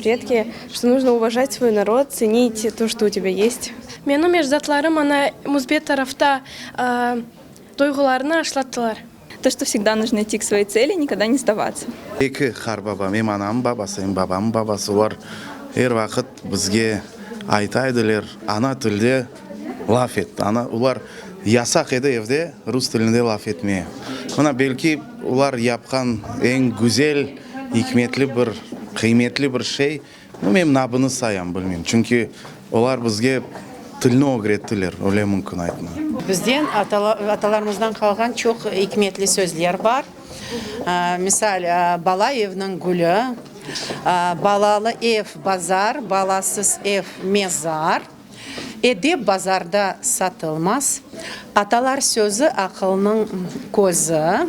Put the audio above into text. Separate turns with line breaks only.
предки, что нужно уважать свой народ, ценить то, что у тебя есть.
Менің межзатларым ана музбет тарафта тойғыларына ашлаттылар.
То, что всегда нужно идти к своей цели, никогда не сдаваться.
Екі қар бабам, анам бабасы, бабам бабасы олар әр вақыт бізге айтайдылар, ана тілде лаф ет. Олар ясақ еді евде рус тілінде лаф етме. Мына белки олар япқан ең güzel, hikmetli бір, қиметлі бір шей. Мен набыны саям білмеймін. Чүнки олар бізге тілні öğrettілер, олай мүмкін айтма.
Бізден аталарымыздан қалған çok hikmetli sözler бар. Misal, bala evinin gülü, balalı ev bazar, balasız ev mezar. Edep bazarda satılmaz. Atalar sözü akılının közü.